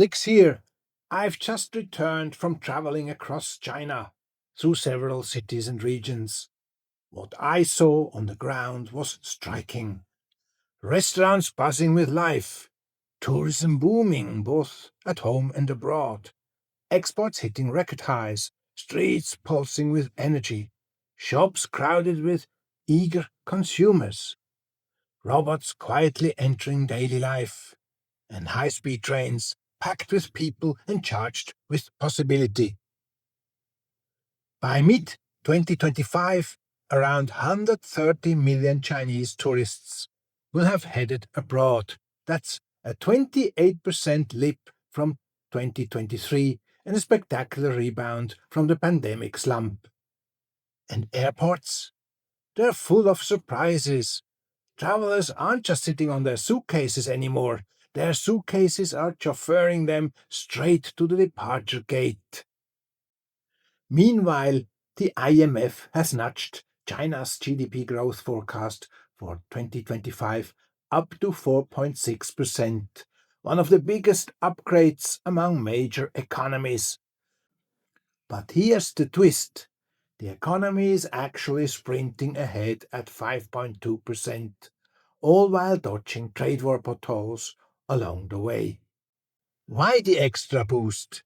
Alex here. I've just returned from traveling across China through several cities and regions. What I saw on the ground was striking. Restaurants buzzing with life, tourism booming both at home and abroad, exports hitting record highs, streets pulsing with energy, shops crowded with eager consumers, robots quietly entering daily life, and high-speed trains packed with people and charged with possibility. By mid-2025, around 130 million Chinese tourists will have headed abroad. That's a 28% leap from 2023 and a spectacular rebound from the pandemic slump. And airports? They're full of surprises. Travelers aren't just sitting on their suitcases anymore. Their suitcases are chauffeuring them straight to the departure gate. Meanwhile, the IMF has nudged China's GDP growth forecast for 2025 up to 4.6%, one of the biggest upgrades among major economies. But here's the twist. The economy is actually sprinting ahead at 5.2%, all while dodging trade war potholes along the way. Why the extra boost?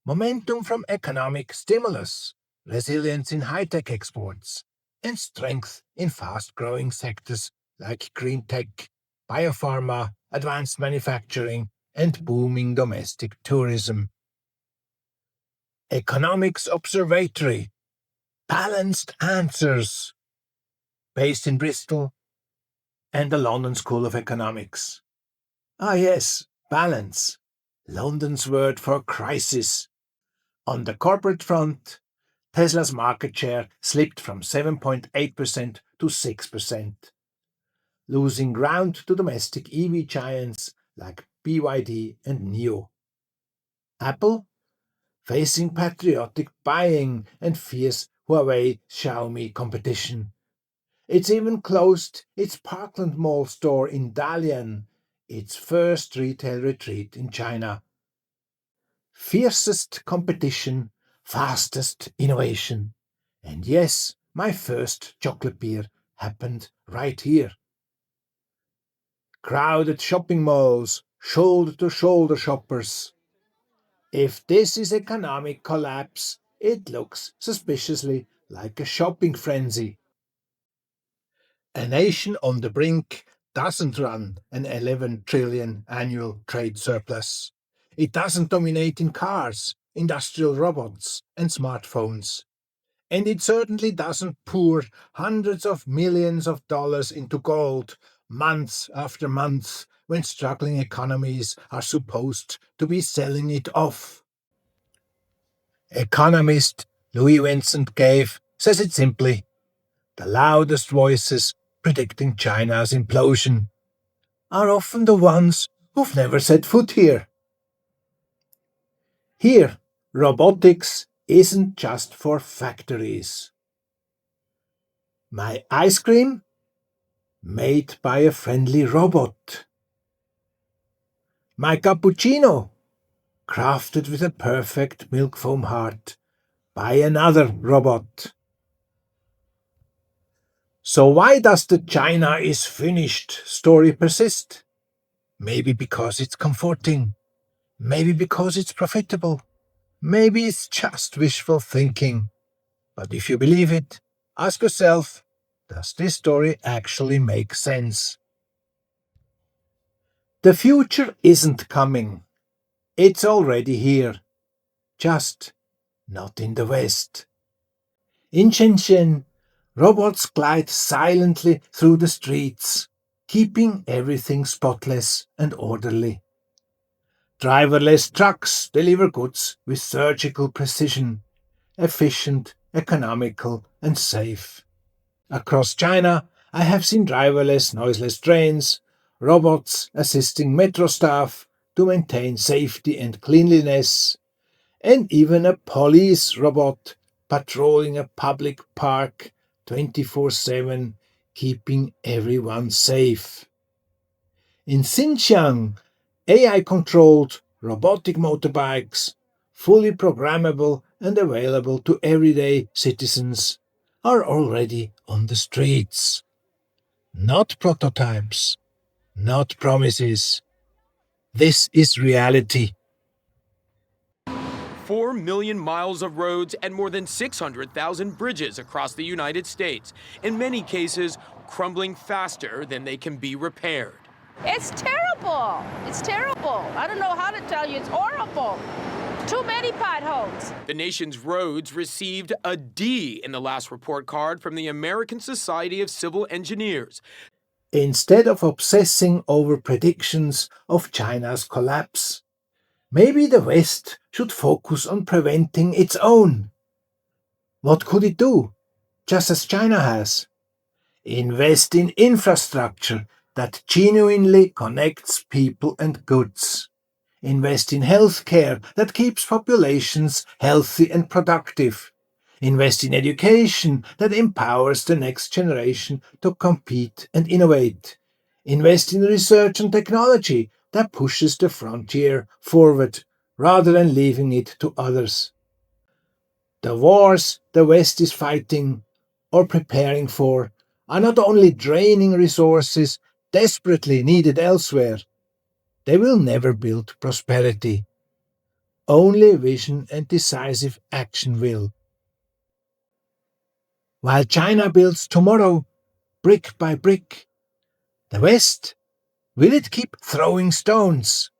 Momentum from economic stimulus, resilience in high-tech exports, and strength in fast-growing sectors like green tech, biopharma, advanced manufacturing, and booming domestic tourism. Economics Observatory, balanced answers, based in Bristol and the London School of Economics. Ah yes, balance, London's word for crisis. On the corporate front, Tesla's market share slipped from 7.8% to 6%, losing ground to domestic EV giants like BYD and NIO. Apple, facing patriotic buying and fierce Huawei Xiaomi competition. It's even closed its Parkland Mall store in Dalian, its first retail retreat in China. Fiercest competition, fastest innovation. And yes, my first chocolate beer happened right here. Crowded shopping malls, shoulder to shoulder shoppers. If this is economic collapse, it looks suspiciously like a shopping frenzy. A nation on the brink doesn't run an 11 trillion annual trade surplus. It doesn't dominate in cars, industrial robots, and smartphones. And it certainly doesn't pour hundreds of millions of dollars into gold month after month when struggling economies are supposed to be selling it off. Economist Louis Vincent Gave says it simply: the loudest voices predicting China's implosion are often the ones who've never set foot here. Here, robotics isn't just for factories. My ice cream? Made by a friendly robot. My cappuccino? Crafted with a perfect milk foam heart by another robot. So why does the China is finished story persist? Maybe because it's comforting. Maybe because it's profitable. Maybe it's just wishful thinking. But if you believe it, ask yourself, does this story actually make sense? The future isn't coming. It's already here. Just not in the West. In Shenzhen, robots glide silently through the streets, keeping everything spotless and orderly. Driverless trucks deliver goods with surgical precision, efficient, economical, and safe. Across China, I have seen driverless, noiseless trains, robots assisting metro staff to maintain safety and cleanliness, and even a police robot patrolling a public park 24/7, keeping everyone safe. In Xinjiang, AI controlled robotic motorbikes, fully programmable and available to everyday citizens, are already on the streets. Not prototypes, not promises. This is reality. 4 million miles of roads and more than 600,000 bridges across the United States, in many cases crumbling faster than they can be repaired. It's terrible. It's terrible. I don't know how to tell you. It's horrible. Too many potholes. The nation's roads received a D in the last report card from the American Society of Civil Engineers. Instead of obsessing over predictions of China's collapse, maybe the West should focus on preventing its own. What could it do, just as China has? Invest in infrastructure that genuinely connects people and goods. Invest in healthcare that keeps populations healthy and productive. Invest in education that empowers the next generation to compete and innovate. Invest in research and technology that pushes the frontier forward rather than leaving it to others. The wars the West is fighting or preparing for are not only draining resources desperately needed elsewhere, they will never build prosperity. Only vision and decisive action will. While China builds tomorrow, brick by brick, the West, will it keep throwing stones?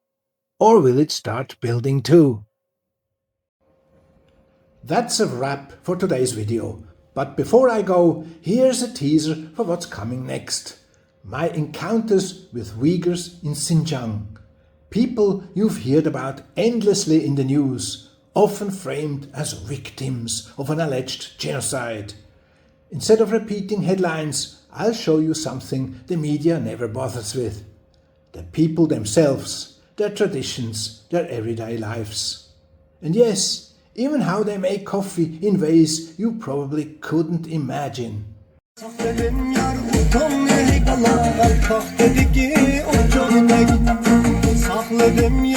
Or will it start building too? That's a wrap for today's video. But before I go, here's a teaser for what's coming next. My encounters with Uyghurs in Xinjiang. People you've heard about endlessly in the news, often framed as victims of an alleged genocide. Instead of repeating headlines, I'll show you something the media never bothers with. The people themselves, their traditions, their everyday lives. And yes, even how they make coffee in ways you probably couldn't imagine. Sakladım